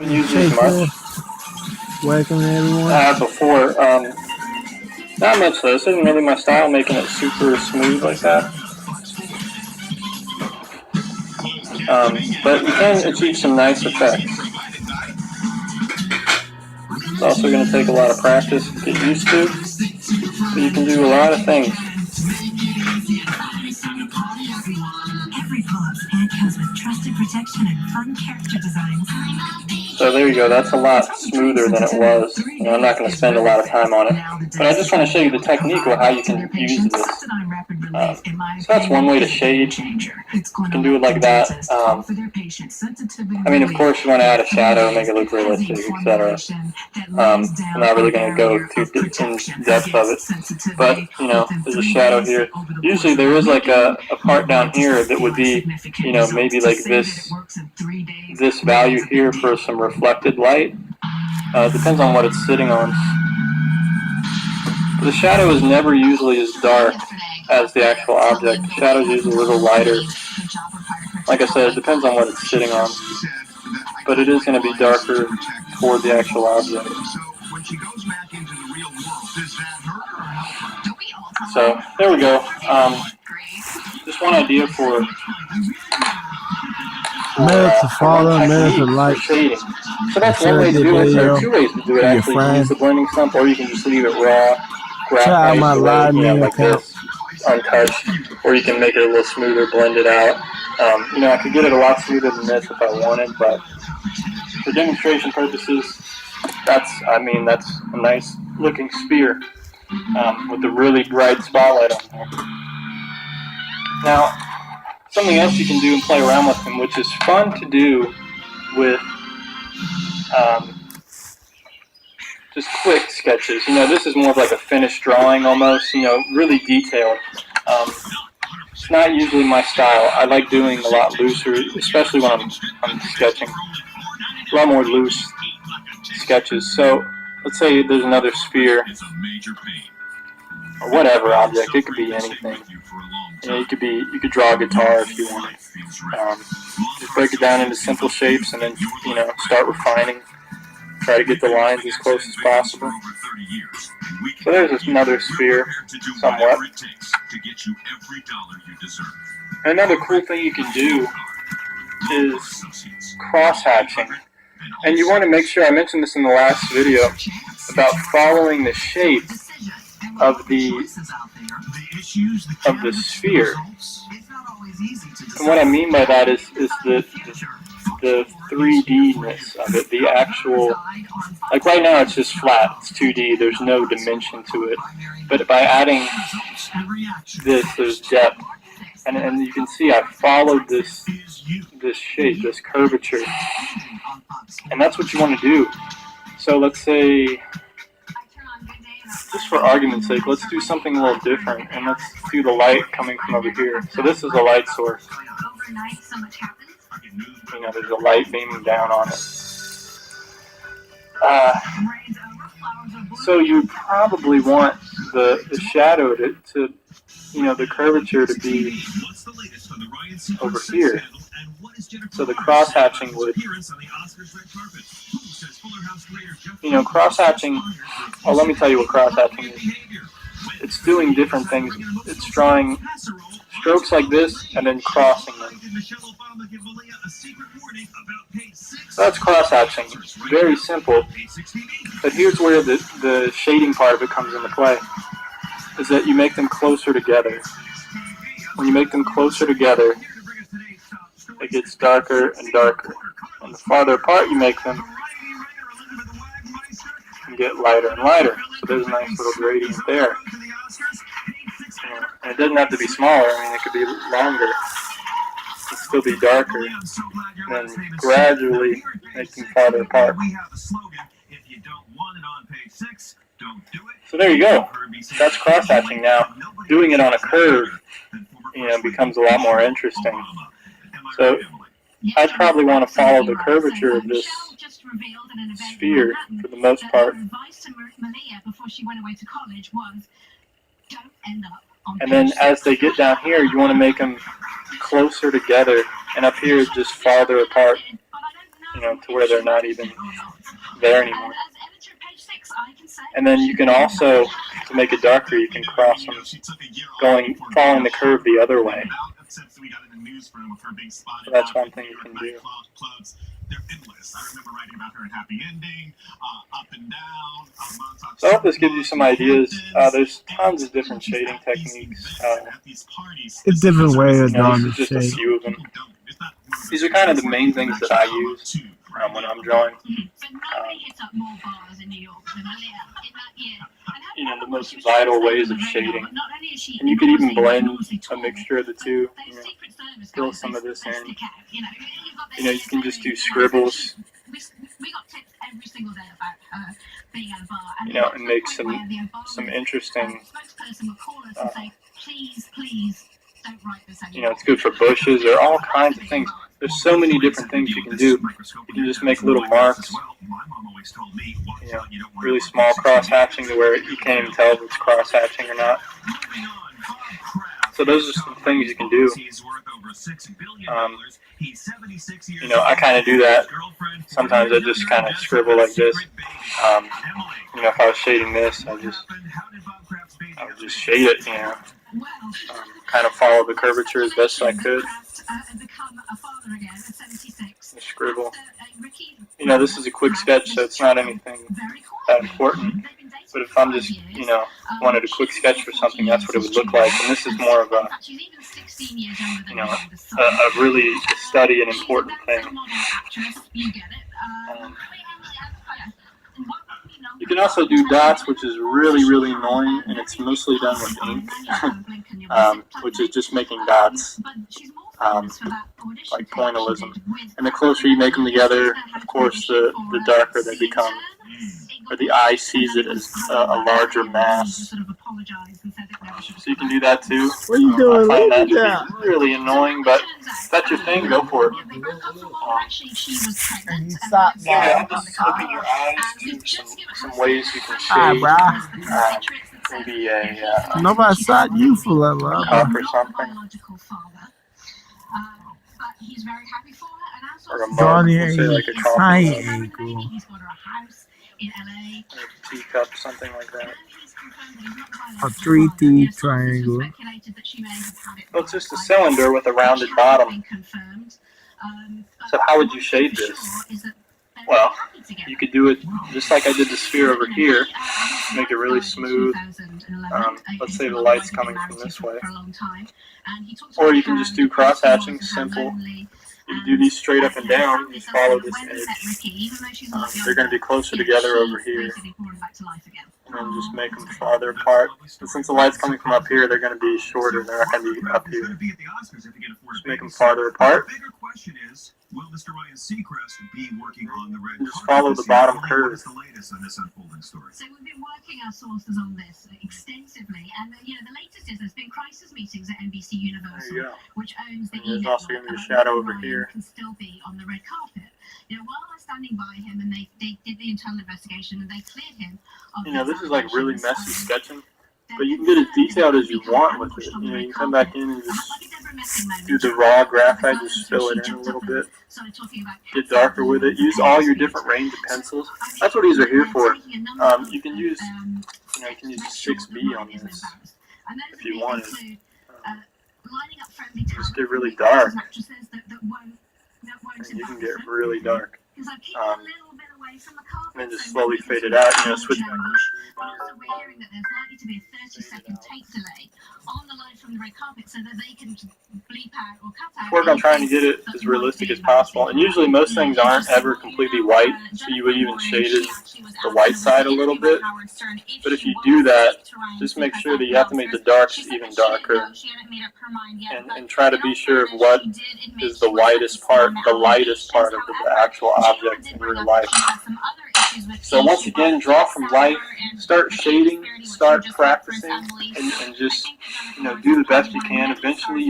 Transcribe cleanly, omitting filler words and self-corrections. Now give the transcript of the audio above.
Use this much. Welcome everyone. Before, not much though. This isn't really my style, making it super smooth like that. But you can achieve some nice effects. It's also going to take a lot of practice to get used to, but you can do a lot of things. So there you go, that's a lot smoother than it was. I'm not going to spend a lot of time on it, but I just want to show you the technique of how you can use this. So that's one way to shade. You can do it like that. I mean, of course you want to add a shadow, make it look realistic, etc. I'm not really going to go too in depth of it, but you know, there's a shadow here. Usually there is like a part down here that would be, you know, maybe like this value here for some reflected light. Depends on what it's sitting on. But the shadow is never usually as dark as the actual object. The shadow is usually a little lighter. Like I said, it depends on what it's sitting on. But it is going to be darker toward the actual object. So, there we go. Just one idea for shading. So that's one way to do it. There are two ways to do it actually. You can use the blending stump, or you can just leave it raw, graphite, like this, untouched, or you can make it a little smoother, blend it out. You know, I could get it a lot smoother than this if I wanted, but for demonstration purposes, that's a nice looking sphere with a really bright spotlight on there. Now, something else you can do and play around with them, which is fun to do with just quick sketches. You know, this is more of like a finished drawing almost, you know, really detailed. It's not usually my style. I like doing a lot looser, especially when I'm sketching. A lot more loose sketches. So let's say there's another sphere or whatever object. It could be anything. You know, you could draw a guitar if you want. Just break it down into simple shapes and then, you know, start refining. Try to get the lines as close as possible. So there's another sphere, somewhat. Another cool thing you can do is cross-hatching. And you want to make sure, I mentioned this in the last video, about following the shape of the sphere. And what I mean by that is the 3D-ness of it, the actual, like right now it's just flat, it's 2D, there's no dimension to it. But by adding this, there's depth. And you can see I followed this shape, this curvature. And that's what you want to do. So let's say, just for argument's sake, let's do something a little different. And let's do the light coming from over here. So this is a light source. You know, there's a light beaming down on it. So you probably want the shadow to, you know, the curvature to be over here. So the cross-hatching would, you know, cross-hatching, well, let me tell you what cross-hatching is. It's doing different things. It's drawing strokes like this and then crossing them. So that's cross-hatching. Very simple. But here's where the shading part of it comes into play, is that you make them closer together. When you make them closer together, it gets darker and darker. And the farther apart you make them, you get lighter and lighter. So there's a nice little gradient there. And it doesn't have to be smaller. I mean, it could be longer. It could still be darker. And then gradually make them farther apart. So there you go. That's cross-hatching. Now, doing it on a curve, you know, becomes a lot more interesting. So I'd probably want to follow the curvature of this sphere for the most part. And then as they get down here, you want to make them closer together, and up here just farther apart. to where they're not even there anymore. And then you can also, to make it darker, you can cross them following the curve the other way. So that's one thing you can do. So I hope this gives you some ideas. There's tons of different shading techniques. It's different way of doing the This is just a shade. few of them. These are kind of the main things that I use when I'm drawing. The most vital ways of shading. And you could even blend a mixture of the two. Fill some of this in. You can just do scribbles. And make some interesting. It's good for bushes. There are all kinds of things. There's so many different things you can do. You can just make little marks. Really small cross hatching to where you can't even tell if it's cross hatching or not. So those are some things you can do. I kind of do that. Sometimes I just kind of scribble like this. If I was shading this, I would just shade it. Kind of follow the curvature as best I could. Scribble. This is a quick sketch, so it's not anything that important. But if I'm just, wanted a quick sketch for something, that's what it would look like. And this is more of a really study an important thing. You can also do dots, which is really, really annoying, and it's mostly done with ink, which is just making dots, like pointillism. And the closer you make them together, of course, the darker they become, or the eye sees it as a larger mass. So you can do that too. What are you doing? I find that to be really annoying, but if that's your thing, go for it. Yeah, just open your eyes to some ways you can shade. Maybe a Nobody shot you for that, bro. cup or something. Or a mug, let's say like a coffee mug, triangle. a teacup, something like that. A 3D triangle. Well, it's just a cylinder with a rounded bottom. So how would you shade this? Well, you could do it just like I did the sphere over here. Make it really smooth. Let's say the light's coming from this way. Or you can just do cross hatching, simple. You can do these straight up and down. You follow this edge. They're going to be closer together over here. And then just make them farther apart. And since the light's coming from up here, they're going to be shorter. They're not going to be up here. Just make them farther apart. Will Mr. Ryan Seacrest be working on the red Just follow the bottom curve. What's the latest on this unfolding story? So we've been working our sources on this extensively, and the latest is there's been crisis meetings at NBC Universal, which owns the There's also going to be a shadow over here. Can still be on the red carpet. While I was standing by him, and they did the internal investigation, and they cleared him. This is like really messy sketching. But you can get as detailed as you want with it. You can come back in and just do the raw graphite, just fill it in a little bit. Get darker with it. Use all your different range of pencils. That's what these are here for. You can use, you can use a 6B on this if you wanted. Just get really dark. And you can get really dark. And then just slowly fade it out, switch back. Also, we're hearing that there's likely to be a 30-second tape delay on the line from the red carpet so that they can bleep out or cut out. Work on trying to get it as realistic as possible. And usually most things aren't ever completely white, so you would even shade it the white side a little bit. But if you do that, just make sure that you have to make the darks even darker. And try to be sure of what is the whitest part, the lightest part of the actual object in real life. So once again, draw from life, start shading, start practicing, and just do the best you can. Eventually